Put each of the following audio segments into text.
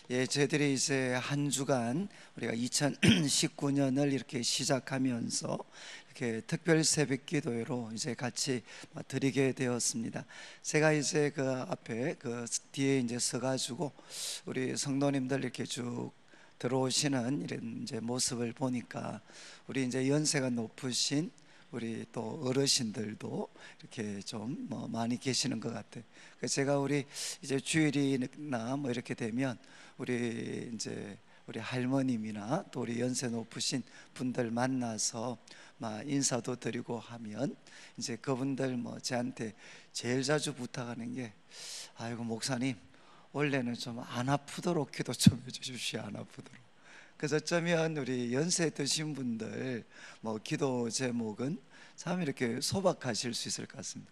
저희들이 이제 한 주간 우리가 2019년을 이렇게 시작하면서 이렇게 특별 새벽 기도회로 이제 같이 드리게 되었습니다. 제가 이제 그 앞에 그 뒤에 이제 서가지고 우리 성도님들 이렇게 쭉 들어오시는 이런 이제 모습을 보니까 우리 이제 연세가 높으신 우리 또 어르신들도 이렇게 좀 많이 계시는 것 같아요. 그래서 제가 우리 이제 주일이나 이렇게 되면 우리 이제 우리 할머님이나 또 우리 연세 높으신 분들 만나서 막 인사도 드리고 하면 이제 그분들 저한테 제일 자주 부탁하는 게, 아이고 목사님 원래는 좀 안 아프도록 기도 좀 해주십시오, 안 아프도록. 그래서 어쩌면 우리 연세 드신 분들 기도 제목은 참 이렇게 소박하실 수 있을 것 같습니다.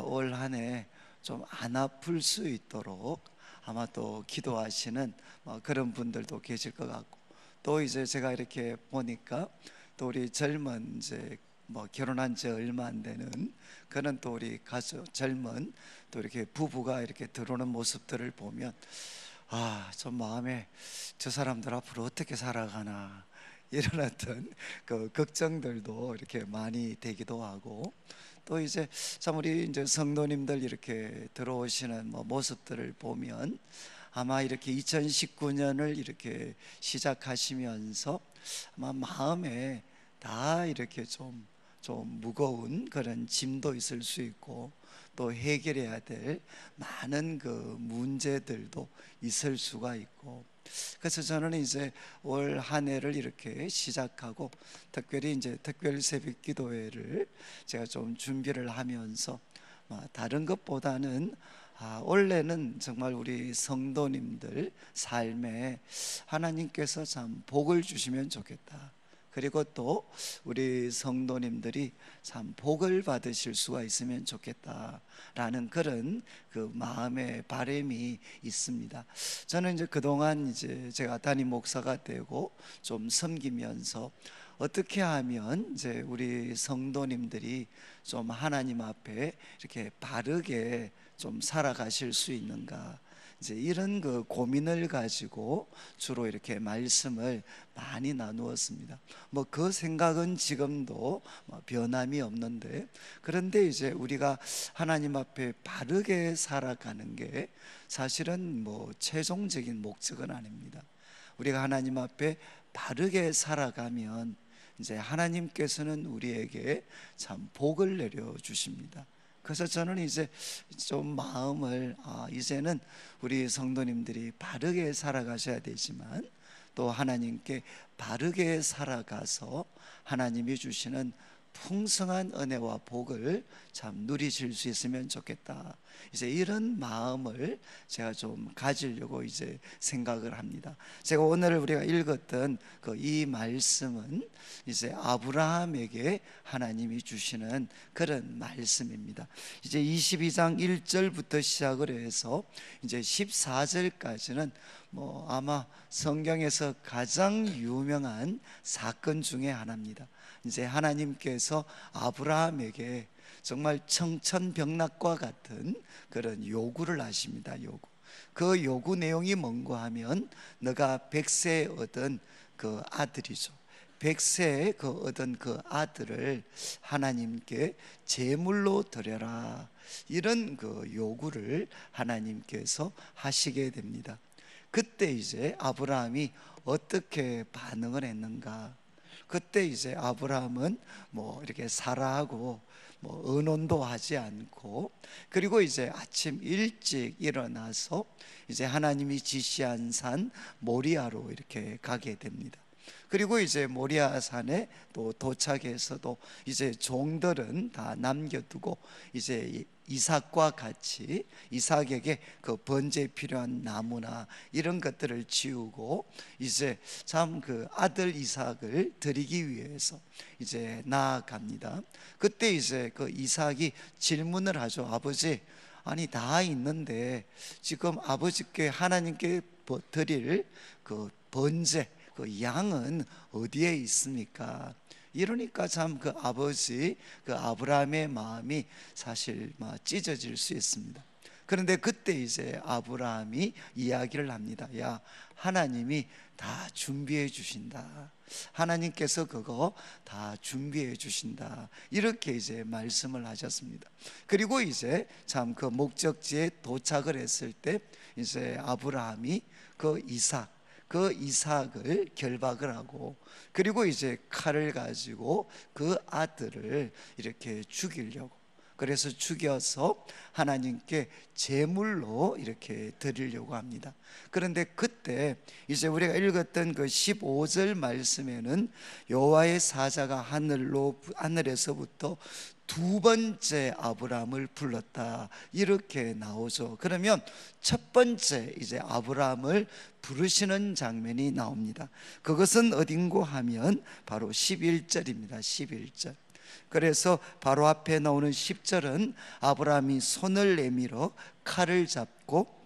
올 한 해 좀 안 아플 수 있도록 아마 또 기도하시는 그런 분들도 계실 것 같고, 또 이제 제가 이렇게 보니까 또 우리 젊은 이제 결혼한 지 얼마 안 되는 그런 또 우리 가족 젊은 또 이렇게 부부가 이렇게 들어오는 모습들을 보면 좀 마음에 저 사람들 앞으로 어떻게 살아가나 이런 어떤 그 걱정들도 이렇게 많이 되기도 하고, 또 이제 참 우리 이제 성도님들 이렇게 들어오시는 모습들을 보면 아마 이렇게 2019년을 이렇게 시작하시면서 아마 마음에 다 이렇게 좀 무거운 그런 짐도 있을 수 있고, 또 해결해야 될 많은 그 문제들도 있을 수가 있고, 그래서 저는 이제 올 한 해를 이렇게 시작하고 특별히 이제 특별 새벽 기도회를 제가 좀 준비를 하면서 다른 것보다는 원래는 정말 우리 성도님들 삶에 하나님께서 참 복을 주시면 좋겠다, 그리고 또 우리 성도님들이 참 복을 받으실 수가 있으면 좋겠다라는 그런 그 마음의 바람이 있습니다. 저는 이제 그동안 이제 제가 담임 목사가 되고 좀 섬기면서 어떻게 하면 이제 우리 성도님들이 좀 하나님 앞에 이렇게 바르게 좀 살아가실 수 있는가, 이제 이런 그 고민을 가지고 주로 이렇게 말씀을 많이 나누었습니다. 그 생각은 지금도 변함이 없는데, 그런데 이제 우리가 하나님 앞에 바르게 살아가는 게 사실은 최종적인 목적은 아닙니다. 우리가 하나님 앞에 바르게 살아가면 이제 하나님께서는 우리에게 참 복을 내려 주십니다. 그래서 저는 이제 좀 마음을 이제는 우리 성도님들이 바르게 살아가셔야 되지만 또 하나님께 바르게 살아가서 하나님이 주시는 풍성한 은혜와 복을 참 누리실 수 있으면 좋겠다, 이제 이런 마음을 제가 좀 가지려고 이제 생각을 합니다. 제가 오늘 우리가 읽었던 이 말씀은 이제 아브라함에게 하나님이 주시는 그런 말씀입니다. 이제 22장 1절부터 시작을 해서 이제 14절까지는 아마 성경에서 가장 유명한 사건 중에 하나입니다. 이제 하나님께서 아브라함에게 정말 청천벽락과 같은 그런 요구를 하십니다. 그 요구 내용이 뭔가 하면 너가 100세에 얻은 그 아들이죠. 100세에 얻은 그 아들을 하나님께 제물로 드려라, 이런 그 요구를 하나님께서 하시게 됩니다. 그때 이제 아브라함이 어떻게 반응을 했는가? 그때 이제 아브라함은 이렇게 사라하고 의논도 하지 않고, 그리고 이제 아침 일찍 일어나서 이제 하나님이 지시한 산 모리아로 이렇게 가게 됩니다. 그리고 이제 모리아 산에 또 도착해서도 이제 종들은 다 남겨두고 이제 이삭과 같이 이삭에게 그 번제에 필요한 나무나 이런 것들을 지우고 이제 참 그 아들 이삭을 드리기 위해서 이제 나아갑니다. 그때 이제 그 이삭이 질문을 하죠. 아버지, 아니 다 있는데 지금 아버지께 하나님께 드릴 그 번제, 그 양은 어디에 있습니까? 이러니까 참 그 아버지 그 아브라함의 마음이 사실 찢어질 수 있습니다. 그런데 그때 이제 아브라함이 이야기를 합니다. 야, 하나님이 다 준비해 주신다. 하나님께서 그거 다 준비해 주신다. 이렇게 이제 말씀을 하셨습니다. 그리고 이제 참 그 목적지에 도착을 했을 때 이제 아브라함이 그 이삭을 결박을 하고, 그리고 이제 칼을 가지고 그 아들을 이렇게 죽이려고, 그래서 죽여서 하나님께 제물로 이렇게 드리려고 합니다. 그런데 그때 이제 우리가 읽었던 그 15절 말씀에는 여호와의 사자가 하늘에서부터 두 번째 아브라함을 불렀다, 이렇게 나오죠. 그러면 첫 번째 이제 아브라함을 부르시는 장면이 나옵니다. 그것은 어딘고 하면 바로 11절입니다. 11절. 그래서 바로 앞에 나오는 10절은 아브라함이 손을 내밀어 칼을 잡고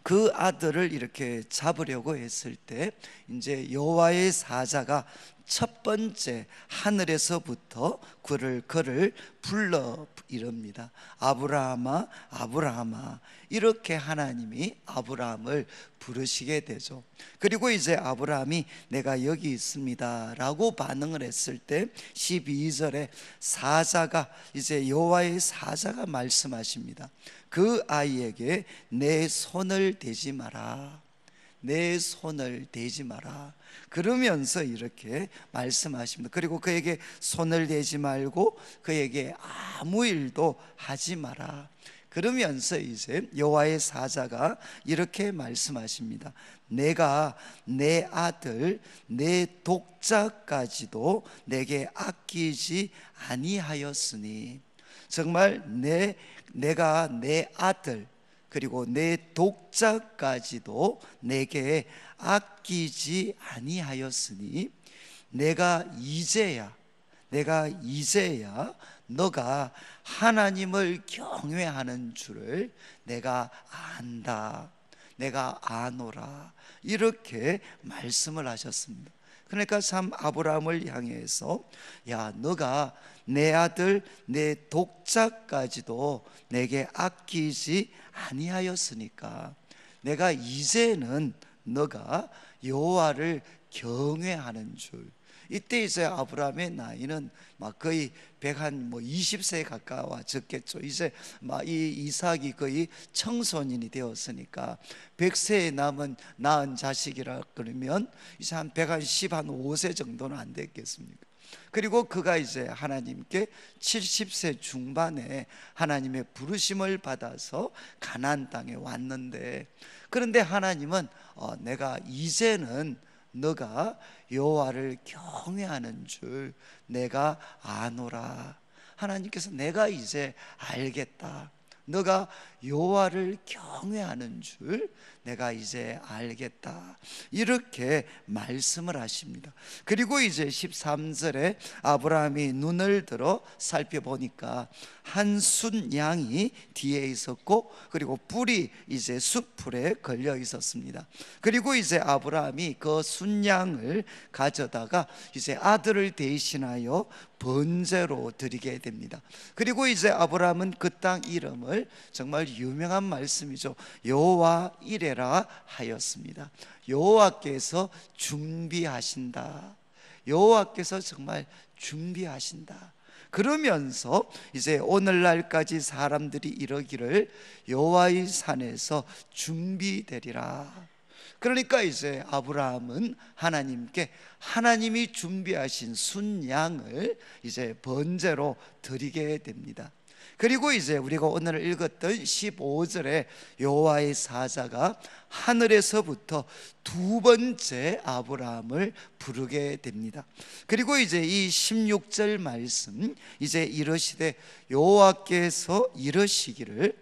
그 아들을 이렇게 잡으려고 했을 때 이제 여호와의 사자가 첫 번째 하늘에서부터 그를 불러 이릅니다. 아브라함아, 아브라함아. 이렇게 하나님이 아브라함을 부르시게 되죠. 그리고 이제 아브라함이 내가 여기 있습니다 라고 반응을 했을 때 12절에 사자가 이제 여호와의 사자가 말씀하십니다. 그 아이에게 내 손을 대지 마라, 내 손을 대지 마라. 그러면서 이렇게 말씀하십니다. 그리고 그에게 손을 대지 말고 그에게 아무 일도 하지 마라. 그러면서 이제 여호와의 사자가 이렇게 말씀하십니다. 내가 내 아들 내 독자까지도 내게 아끼지 아니하였으니, 정말 내가 내 아들 그리고 내 독자까지도 내게 아끼지 아니하였으니 내가 이제야 너가 하나님을 경외하는 줄을 내가 안다, 내가 아노라. 이렇게 말씀을 하셨습니다. 그러니까 참 아브라함을 향해서 야, 너가 내 아들 내 독자까지도 내게 아끼지 아니하였으니까 내가 이제는 너가 여호와를 경외하는 줄. 이때 이제 아브라함의 나이는 막 거의 120세 가까워졌겠죠. 이제 막 이 이삭이 거의 청소년이 되었으니까 100세에 낳은 자식이라 그러면 이제 한 115세 정도는 안 됐겠습니까? 그리고 그가 이제 하나님께 70세 중반에 하나님의 부르심을 받아서 가나안 땅에 왔는데, 그런데 하나님은 내가 이제는 너가 여호와를 경외하는 줄 내가 아노라. 하나님께서 내가 이제 알겠다, 너가 여호와를 경외하는 줄 내가 이제 알겠다, 이렇게 말씀을 하십니다. 그리고 이제 13절에 아브라함이 눈을 들어 살펴보니까 한 순양이 뒤에 있었고, 그리고 뿔이 이제 숫풀에 걸려 있었습니다. 그리고 이제 아브라함이 그 순양을 가져다가 이제 아들을 대신하여 번제로 드리게 됩니다. 그리고 이제 아브라함은 그 땅 이름을, 정말 유명한 말씀이죠, 여호와 이레라 하였습니다. 여호와께서 준비하신다, 여호와께서 정말 준비하신다. 그러면서 이제 오늘날까지 사람들이 이러기를 여호와의 산에서 준비되리라. 그러니까 이제 아브라함은 하나님께 하나님이 준비하신 순양을 이제 번제로 드리게 됩니다. 그리고 이제 우리가 오늘 읽었던 15절에 여호와의 사자가 하늘에서부터 두 번째 아브라함을 부르게 됩니다. 그리고 이제 이 16절 말씀, 이제 이러시되 여호와께서 이러시기를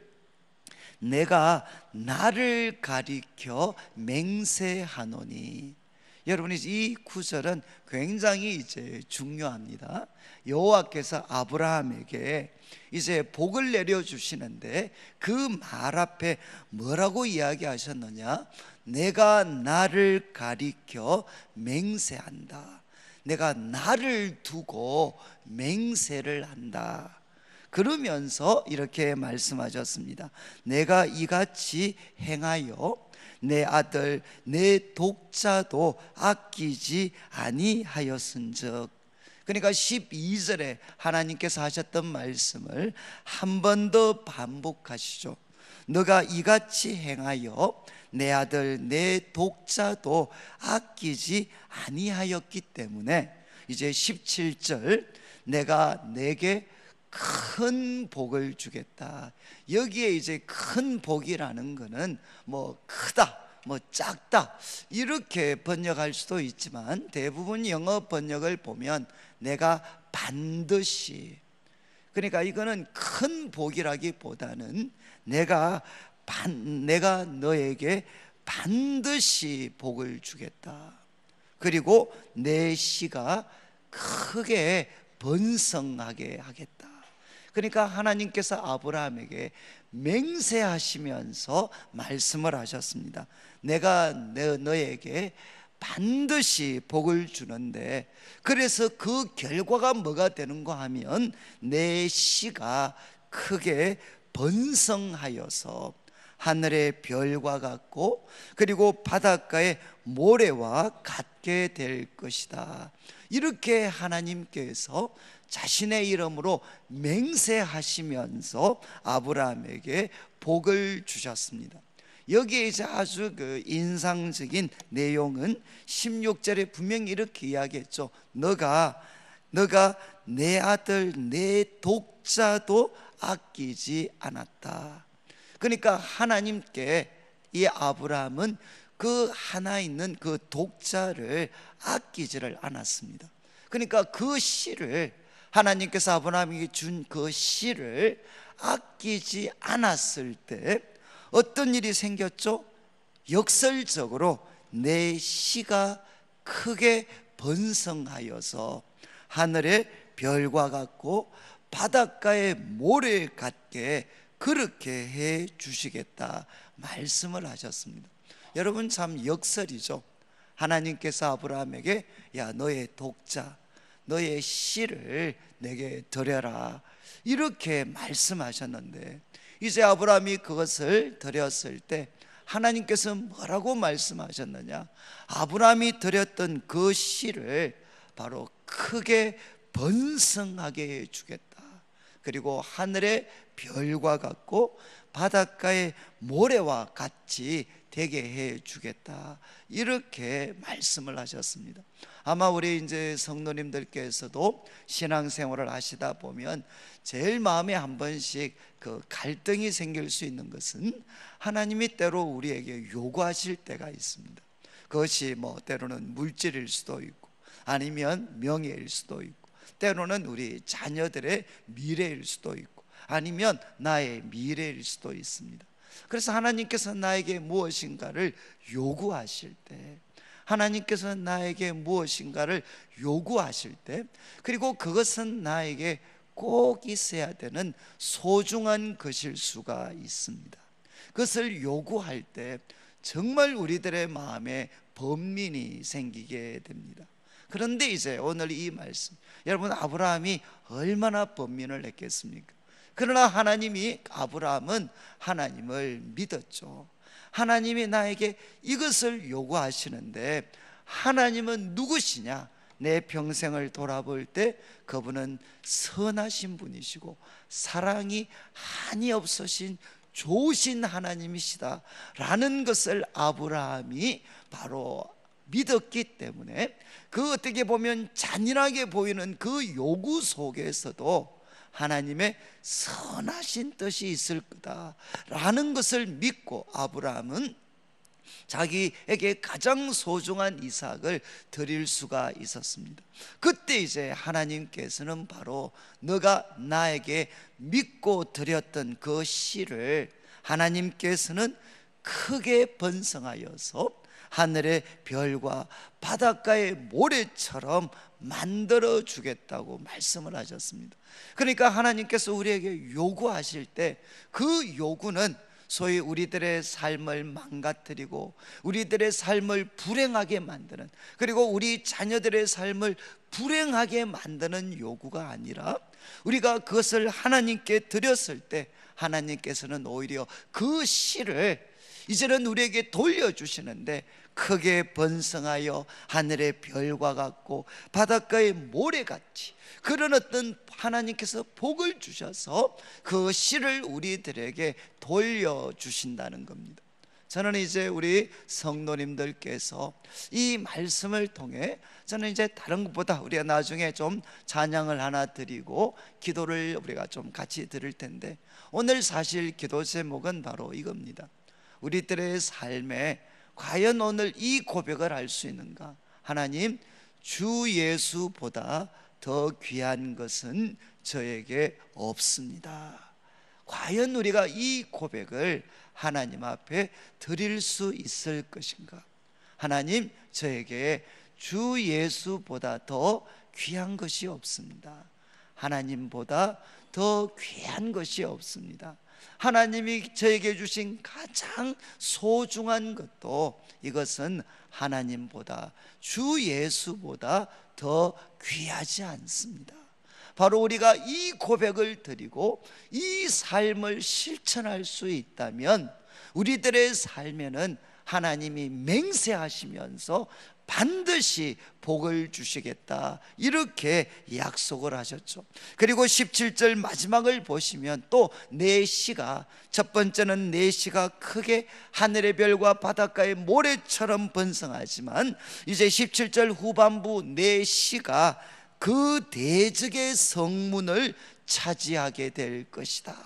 내가 나를 가리켜 맹세하노니. 여러분, 이 구절은 굉장히 이제 중요합니다. 여호와께서 아브라함에게 이제 복을 내려 주시는데 그 말 앞에 뭐라고 이야기하셨느냐? 내가 나를 가리켜 맹세한다, 내가 나를 두고 맹세를 한다. 그러면서 이렇게 말씀하셨습니다. 내가 이같이 행하여 내 아들 내 독자도 아끼지 아니하였은즉. 그러니까 12절에 하나님께서 하셨던 말씀을 한 번 더 반복하시죠. 너가 이같이 행하여 내 아들 내 독자도 아끼지 아니하였기 때문에 이제 17절 내가 내게 큰 복을 주겠다. 여기에 이제 큰 복이라는 거는 뭐 크다, 뭐 작다 이렇게 번역할 수도 있지만 대부분 영어 번역을 보면 내가 반드시, 그러니까 이거는 큰 복이라기보다는 내가 너에게 반드시 복을 주겠다. 그리고 내 씨가 크게 번성하게 하겠다. 그러니까 하나님께서 아브라함에게 맹세하시면서 말씀을 하셨습니다. 내가 너에게 반드시 복을 주는데, 그래서 그 결과가 뭐가 되는가 하면 내 씨가 크게 번성하여서 하늘의 별과 같고 그리고 바닷가의 모래와 같게 될 것이다. 이렇게 하나님께서 자신의 이름으로 맹세하시면서 아브라함에게 복을 주셨습니다. 여기에 이제 아주 그 인상적인 내용은 16절에 분명히 이렇게 이야기했죠. 너가 내 아들 내 독자도 아끼지 않았다. 그러니까 하나님께 이 아브라함은 그 하나 있는 그 독자를 아끼지를 않았습니다. 그러니까 그 씨를, 하나님께서 아브라함에게 준 그 씨를 아끼지 않았을 때 어떤 일이 생겼죠? 역설적으로 내 씨가 크게 번성하여서 하늘의 별과 같고 바닷가의 모래 같게 그렇게 해 주시겠다 말씀을 하셨습니다. 여러분, 참 역설이죠. 하나님께서 아브라함에게 야, 너의 독자, 너의 씨를 내게 드려라 이렇게 말씀하셨는데, 이제 아브라함이 그것을 드렸을 때 하나님께서 뭐라고 말씀하셨느냐? 아브라함이 드렸던 그 씨를 바로 크게 번성하게 해 주겠다. 그리고 하늘의 별과 같고 바닷가의 모래와 같이 되게 해 주겠다. 이렇게 말씀을 하셨습니다. 아마 우리 이제 성도님들께서도 신앙생활을 하시다 보면 제일 마음에 한 번씩 그 갈등이 생길 수 있는 것은 하나님이 때로 우리에게 요구하실 때가 있습니다. 그것이 뭐 때로는 물질일 수도 있고 아니면 명예일 수도 있고 때로는 우리 자녀들의 미래일 수도 있고 아니면 나의 미래일 수도 있습니다. 그래서 하나님께서 나에게 무엇인가를 요구하실 때, 하나님께서 나에게 무엇인가를 요구하실 때, 그리고 그것은 나에게 꼭 있어야 되는 소중한 것일 수가 있습니다. 그것을 요구할 때 정말 우리들의 마음에 번민이 생기게 됩니다. 그런데 이제 오늘 이 말씀, 여러분, 아브라함이 얼마나 번민을 했겠습니까? 그러나 아브라함은 하나님을 믿었죠. 하나님이 나에게 이것을 요구하시는데 하나님은 누구시냐? 내 평생을 돌아볼 때 그분은 선하신 분이시고 사랑이 한이 없으신 좋으신 하나님이시다 라는 것을 아브라함이 바로 믿었기 때문에 그 어떻게 보면 잔인하게 보이는 그 요구 속에서도 하나님의 선하신 뜻이 있을 거다라는 것을 믿고 아브라함은 자기에게 가장 소중한 이삭을 드릴 수가 있었습니다. 그때 이제 하나님께서는 바로 너가 나에게 믿고 드렸던 그 씨를 하나님께서는 크게 번성하여서 하늘의 별과 바닷가의 모래처럼 만들어 주겠다고 말씀을 하셨습니다. 그러니까 하나님께서 우리에게 요구하실 때 그 요구는 소위 우리들의 삶을 망가뜨리고 우리들의 삶을 불행하게 만드는, 그리고 우리 자녀들의 삶을 불행하게 만드는 요구가 아니라 우리가 그것을 하나님께 드렸을 때 하나님께서는 오히려 그 씨를 이제는 우리에게 돌려주시는데, 크게 번성하여 하늘의 별과 같고 바닷가의 모래같이 그런 어떤 하나님께서 복을 주셔서 그 씨를 우리들에게 돌려주신다는 겁니다. 저는 이제 우리 성도님들께서 이 말씀을 통해 저는 이제 다른 것보다 우리가 나중에 좀 찬양을 하나 드리고 기도를 우리가 좀 같이 드릴 텐데, 오늘 사실 기도 제목은 바로 이겁니다. 우리들의 삶에 과연 오늘 이 고백을 할 수 있는가? 하나님, 주 예수보다 더 귀한 것은 저에게 없습니다. 과연 우리가 이 고백을 하나님 앞에 드릴 수 있을 것인가? 하나님, 저에게 주 예수보다 더 귀한 것이 없습니다. 하나님보다 더 귀한 것이 없습니다. 하나님이 저에게 주신 가장 소중한 것도 이것은 하나님보다, 주 예수보다 더 귀하지 않습니다. 바로 우리가 이 고백을 드리고 이 삶을 실천할 수 있다면 우리들의 삶에는 하나님이 맹세하시면서 반드시 복을 주시겠다, 이렇게 약속을 하셨죠. 그리고 17절 마지막을 보시면 또 내 씨가, 첫 번째는 내 씨가 크게 하늘의 별과 바닷가의 모래처럼 번성하지만 이제 17절 후반부 내 씨가 그 대적의 성문을 차지하게 될 것이다.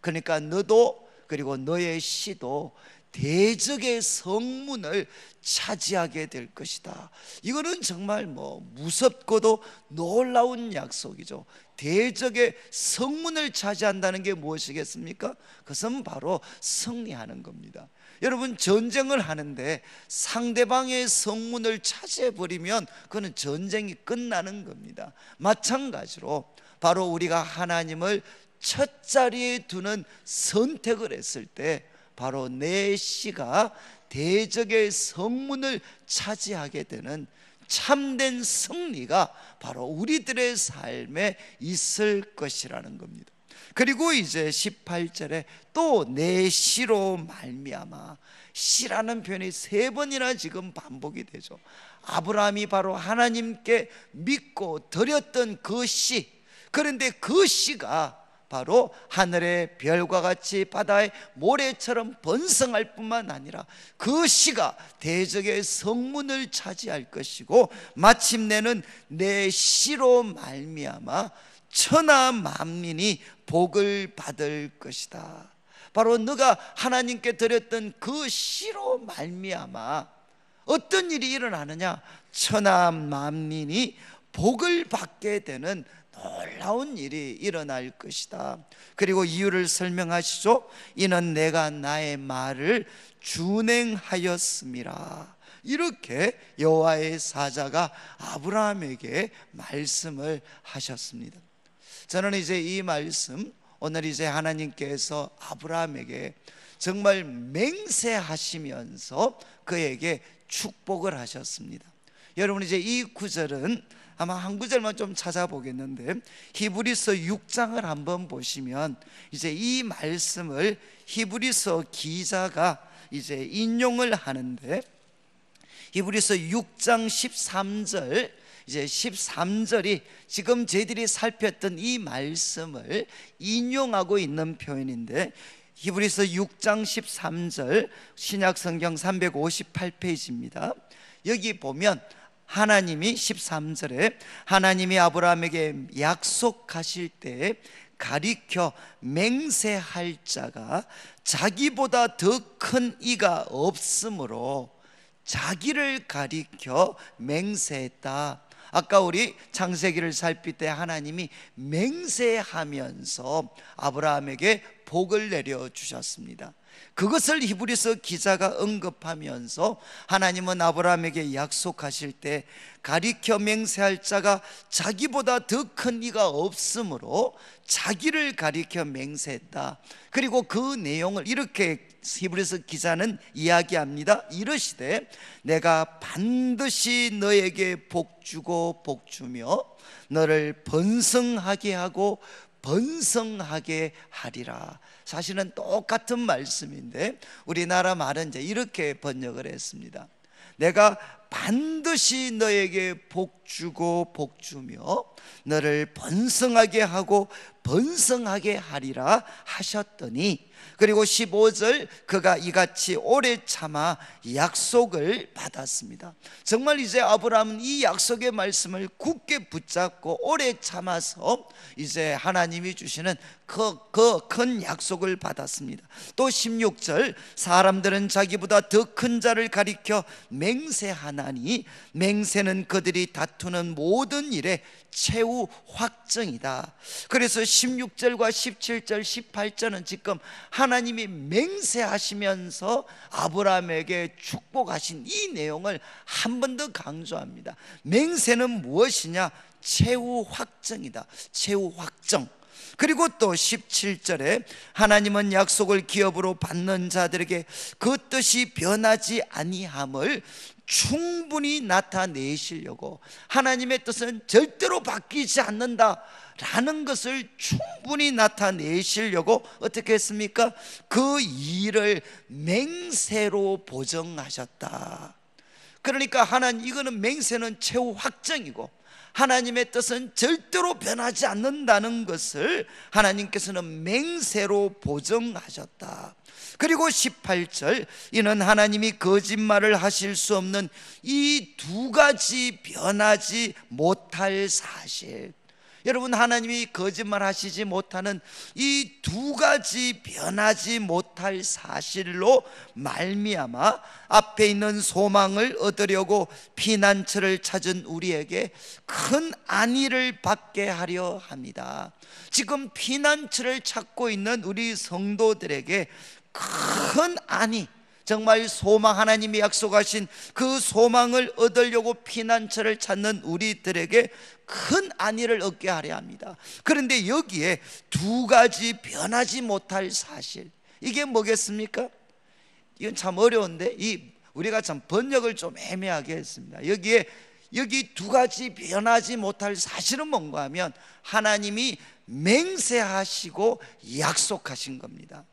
그러니까 너도, 그리고 너의 씨도 대적의 성문을 차지하게 될 것이다. 이거는 정말 무섭고도 놀라운 약속이죠. 대적의 성문을 차지한다는 게 무엇이겠습니까? 그것은 바로 승리하는 겁니다. 여러분, 전쟁을 하는데 상대방의 성문을 차지해버리면 그건 전쟁이 끝나는 겁니다. 마찬가지로 바로 우리가 하나님을 첫 자리에 두는 선택을 했을 때 바로 내 씨가 대적의 성문을 차지하게 되는 참된 승리가 바로 우리들의 삶에 있을 것이라는 겁니다. 그리고 이제 18절에 또 내 씨로 말미암아, 씨라는 표현이 3번이나 지금 반복이 되죠. 아브라함이 바로 하나님께 믿고 드렸던 그 씨, 그런데 그 씨가 바로 하늘의 별과 같이 바다의 모래처럼 번성할 뿐만 아니라 그 씨가 대적의 성문을 차지할 것이고, 마침내는 내 씨로 말미암아 천하 만민이 복을 받을 것이다. 바로 너가 하나님께 드렸던 그 씨로 말미암아 어떤 일이 일어나느냐? 천하 만민이 복을 받게 되는 놀라운 일이 일어날 것이다. 그리고 이유를 설명하시죠. 이는 내가 나의 말을 준행하였음이라. 이렇게 여호와의 사자가 아브라함에게 말씀을 하셨습니다. 저는 이제 이 말씀, 오늘 이제 하나님께서 아브라함에게 정말 맹세하시면서 그에게 축복을 하셨습니다. 여러분, 이제 이 구절은 아마 한 구절만 좀 찾아보겠는데, 히브리서 6장을 한번 보시면 이제 이 말씀을 히브리서 기자가 이제 인용을 하는데, 히브리서 6장 13절, 이제 13절이 지금 저희들이 살폈던 이 말씀을 인용하고 있는 표현인데, 히브리서 6장 13절 신약성경 358페이지입니다. 여기 보면 하나님이 13절에 하나님이 아브라함에게 약속하실 때 가리켜 맹세할 자가 자기보다 더 큰 이가 없으므로 자기를 가리켜 맹세했다. 아까 우리 창세기를 살필 때 하나님이 맹세하면서 아브라함에게 복을 내려주셨습니다. 그것을 히브리서 기자가 언급하면서 하나님은 아브라함에게 약속하실 때 가리켜 맹세할 자가 자기보다 더 큰 이가 없으므로 자기를 가리켜 맹세했다. 그리고 그 내용을 이렇게 히브리서 기자는 이야기합니다. 이르시되 내가 반드시 너에게 복주고 복주며 너를 번성하게 하고 번성하게 하리라. 사실은 똑같은 말씀인데 우리나라 말은 이제 이렇게 번역을 했습니다. 내가 반드시 너에게 복주고 복주며 너를 번성하게 하고 번성하게 하리라 하셨더니, 그리고 15절 그가 이같이 오래 참아 약속을 받았습니다. 정말 이제 아브라함은 이 약속의 말씀을 굳게 붙잡고 오래 참아서 이제 하나님이 주시는 그 큰 약속을 받았습니다. 또 16절 사람들은 자기보다 더 큰 자를 가리켜 맹세하나니 맹세는 그들이 다투는 모든 일에 최후 확정이다. 그래서 16절과 17절 18절은 지금 하나님이 맹세하시면서 아브라함에게 축복하신 이 내용을 한 번 더 강조합니다. 맹세는 무엇이냐? 최후 확정이다. 최후 확정. 그리고 또 17절에 하나님은 약속을 기업으로 받는 자들에게 그 뜻이 변하지 아니함을 충분히 나타내시려고, 하나님의 뜻은 절대로 바뀌지 않는다라는 것을 충분히 나타내시려고 어떻게 했습니까? 그 일을 맹세로 보정하셨다. 그러니까 하나님, 이거는 맹세는 최후 확정이고 하나님의 뜻은 절대로 변하지 않는다는 것을 하나님께서는 맹세로 보정하셨다. 그리고 18절, 이는 하나님이 거짓말을 하실 수 없는 이 두 가지 변하지 못할 사실. 여러분, 하나님이 거짓말 하시지 못하는 이 두 가지 변하지 못할 사실로 말미암아 앞에 있는 소망을 얻으려고 피난처를 찾은 우리에게 큰 안위를 받게 하려 합니다. 지금 피난처를 찾고 있는 우리 성도들에게 큰 안위, 정말 소망, 하나님이 약속하신 그 소망을 얻으려고 피난처를 찾는 우리들에게 큰 안위를 얻게 하려 합니다. 그런데 여기에 두 가지 변하지 못할 사실, 이게 뭐겠습니까? 이건 참 어려운데 우리가 참 번역을 좀 애매하게 했습니다. 여기 두 가지 변하지 못할 사실은 뭔가 하면 하나님이 맹세하시고 약속하신 겁니다.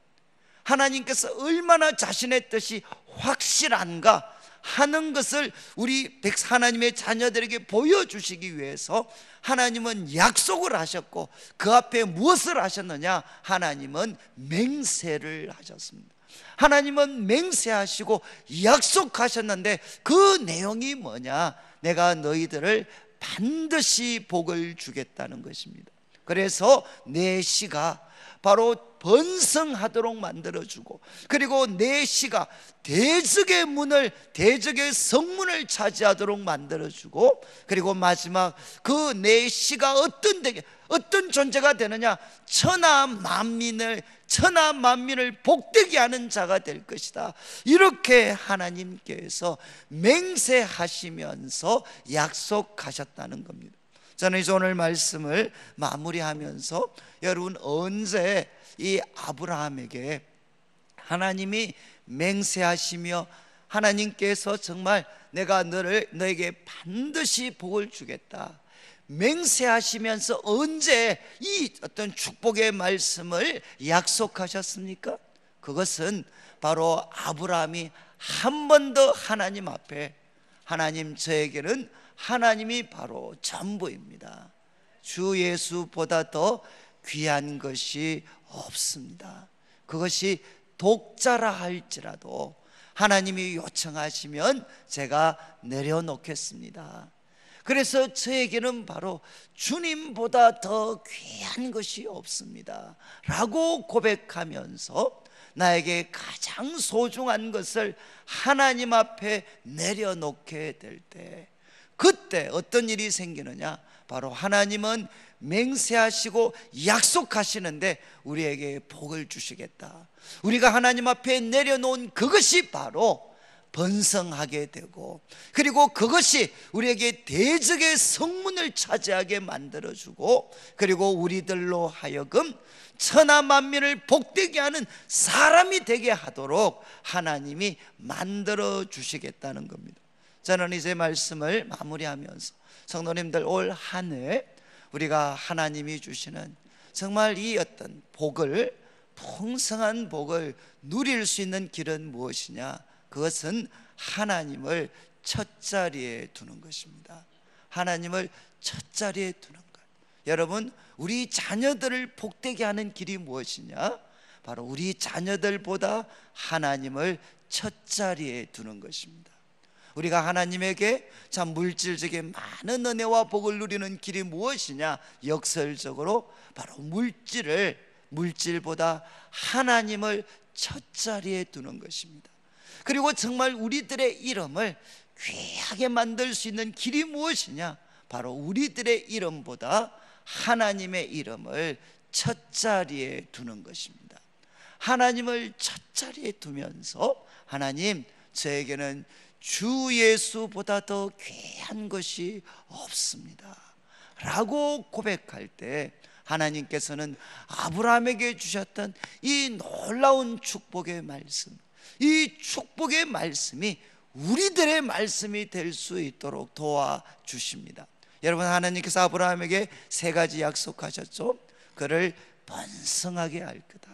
하나님께서 얼마나 자신의 뜻이 확실한가 하는 것을 우리 하나님의 자녀들에게 보여주시기 위해서 하나님은 약속을 하셨고, 그 앞에 무엇을 하셨느냐? 하나님은 맹세를 하셨습니다. 하나님은 맹세하시고 약속하셨는데 그 내용이 뭐냐? 내가 너희들을 반드시 복을 주겠다는 것입니다. 그래서 내 씨가 바로 번성하도록 만들어주고, 그리고 내 씨가 대적의 성문을 차지하도록 만들어주고, 그리고 마지막 그 내 씨가 어떤 존재가 되느냐? 천하 만민을 복되게 하는 자가 될 것이다. 이렇게 하나님께서 맹세하시면서 약속하셨다는 겁니다. 저는 이제 오늘 말씀을 마무리하면서 여러분, 언제 이 아브라함에게 하나님이 맹세하시며 하나님께서 정말 내가 너에게 반드시 복을 주겠다 맹세하시면서 언제 이 어떤 축복의 말씀을 약속하셨습니까? 그것은 바로 아브라함이 한 번 더 하나님 앞에, 하나님, 저에게는 하나님이 바로 전부입니다. 주 예수보다 더 귀한 것이 없습니다. 그것이 독자라 할지라도 하나님이 요청하시면 제가 내려놓겠습니다. 그래서 저에게는 바로 주님보다 더 귀한 것이 없습니다 라고 고백하면서 나에게 가장 소중한 것을 하나님 앞에 내려놓게 될 때, 그때 어떤 일이 생기느냐? 바로 하나님은 맹세하시고 약속하시는데 우리에게 복을 주시겠다. 우리가 하나님 앞에 내려놓은 그것이 바로 번성하게 되고, 그리고 그것이 우리에게 대적의 성문을 차지하게 만들어주고, 그리고 우리들로 하여금 천하 만민을 복되게 하는 사람이 되게 하도록 하나님이 만들어 주시겠다는 겁니다. 저는 이제 말씀을 마무리하면서 성도님들, 올 한 해 우리가 하나님이 주시는 정말 이 어떤 복을, 풍성한 복을 누릴 수 있는 길은 무엇이냐? 그것은 하나님을 첫자리에 두는 것입니다. 하나님을 첫자리에 두는 것. 여러분, 우리 자녀들을 복되게 하는 길이 무엇이냐? 바로 우리 자녀들보다 하나님을 첫자리에 두는 것입니다. 우리가 하나님에게 참 물질적인 많은 은혜와 복을 누리는 길이 무엇이냐? 역설적으로 바로 물질보다 하나님을 첫자리에 두는 것입니다. 그리고 정말 우리들의 이름을 귀하게 만들 수 있는 길이 무엇이냐? 바로 우리들의 이름보다 하나님의 이름을 첫자리에 두는 것입니다. 하나님을 첫자리에 두면서, 하나님, 저에게는 주 예수보다 더 귀한 것이 없습니다 라고 고백할 때, 하나님께서는 아브라함에게 주셨던 이 놀라운 축복의 말씀, 이 축복의 말씀이 우리들의 말씀이 될 수 있도록 도와주십니다. 여러분, 하나님께서 아브라함에게 세 가지 약속하셨죠. 그를 번성하게 할 거다.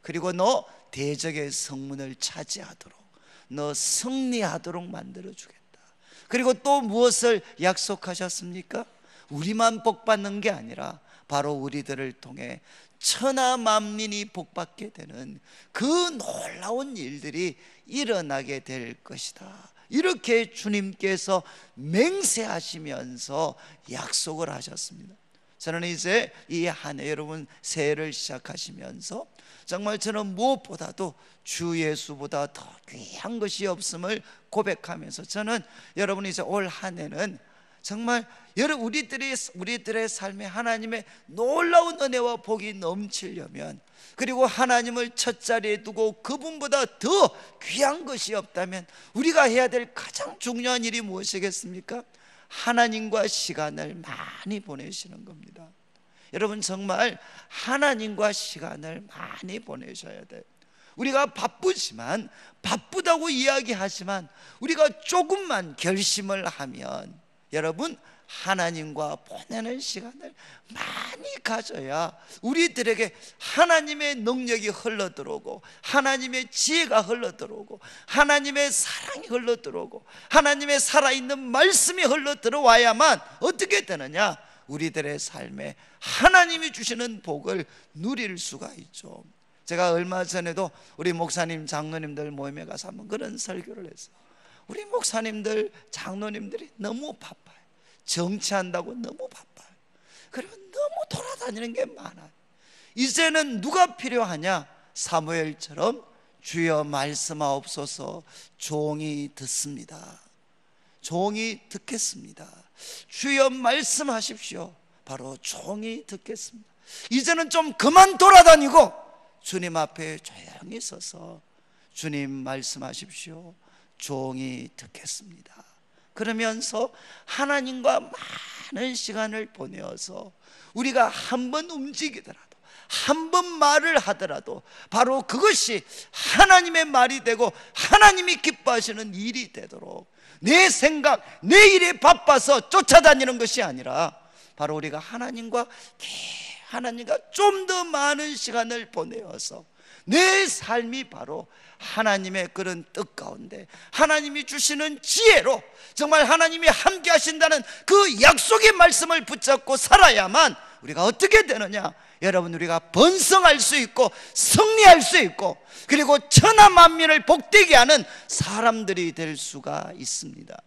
그리고 너 대적의 성문을 차지하도록, 너 승리하도록 만들어주겠다. 그리고 또 무엇을 약속하셨습니까? 우리만 복받는 게 아니라 바로 우리들을 통해 천하 만민이 복받게 되는 그 놀라운 일들이 일어나게 될 것이다. 이렇게 주님께서 맹세하시면서 약속을 하셨습니다. 저는 이제 이 한 해, 여러분 새해를 시작하시면서 정말 저는 무엇보다도 주 예수보다 더 귀한 것이 없음을 고백하면서, 저는 여러분 이제 올 한 해는 정말 우리들의 삶에 하나님의 놀라운 은혜와 복이 넘치려면, 그리고 하나님을 첫자리에 두고 그분보다 더 귀한 것이 없다면 우리가 해야 될 가장 중요한 일이 무엇이겠습니까? 하나님과 시간을 많이 보내시는 겁니다. 여러분, 정말 하나님과 시간을 많이 보내셔야 돼요. 우리가 바쁘지만, 바쁘다고 이야기하지만 우리가 조금만 결심을 하면, 여러분, 하나님과 보내는 시간을 많이 가져야 우리들에게 하나님의 능력이 흘러들어오고, 하나님의 지혜가 흘러들어오고, 하나님의 사랑이 흘러들어오고, 하나님의 살아있는 말씀이 흘러들어와야만 어떻게 되느냐? 우리들의 삶에 하나님이 주시는 복을 누릴 수가 있죠. 제가 얼마 전에도 우리 목사님, 장로님들 모임에 가서 한번 그런 설교를 했어요. 우리 목사님들, 장로님들이 너무 바빠요. 정치한다고 너무 바빠요. 그리고 너무 돌아다니는 게 많아요. 이제는 누가 필요하냐? 사무엘처럼 주여 말씀하옵소서, 종이 듣습니다. 종이 듣겠습니다. 주여 말씀하십시오. 바로 종이 듣겠습니다. 이제는 좀 그만 돌아다니고 주님 앞에 조용히 서서 주님 말씀하십시오. 종이 듣겠습니다. 그러면서 하나님과 많은 시간을 보내어서 우리가 한 번 움직이더라도, 한 번 말을 하더라도 바로 그것이 하나님의 말이 되고 하나님이 기뻐하시는 일이 되도록, 내 생각, 내 일에 바빠서 쫓아다니는 것이 아니라 바로 우리가 하나님과 좀 더 많은 시간을 보내어서 내 삶이 바로 하나님의 그런 뜻 가운데 하나님이 주시는 지혜로 정말 하나님이 함께 하신다는 그 약속의 말씀을 붙잡고 살아야만 우리가 어떻게 되느냐? 여러분, 우리가 번성할 수 있고 승리할 수 있고, 그리고 천하 만민을 복되게 하는 사람들이 될 수가 있습니다.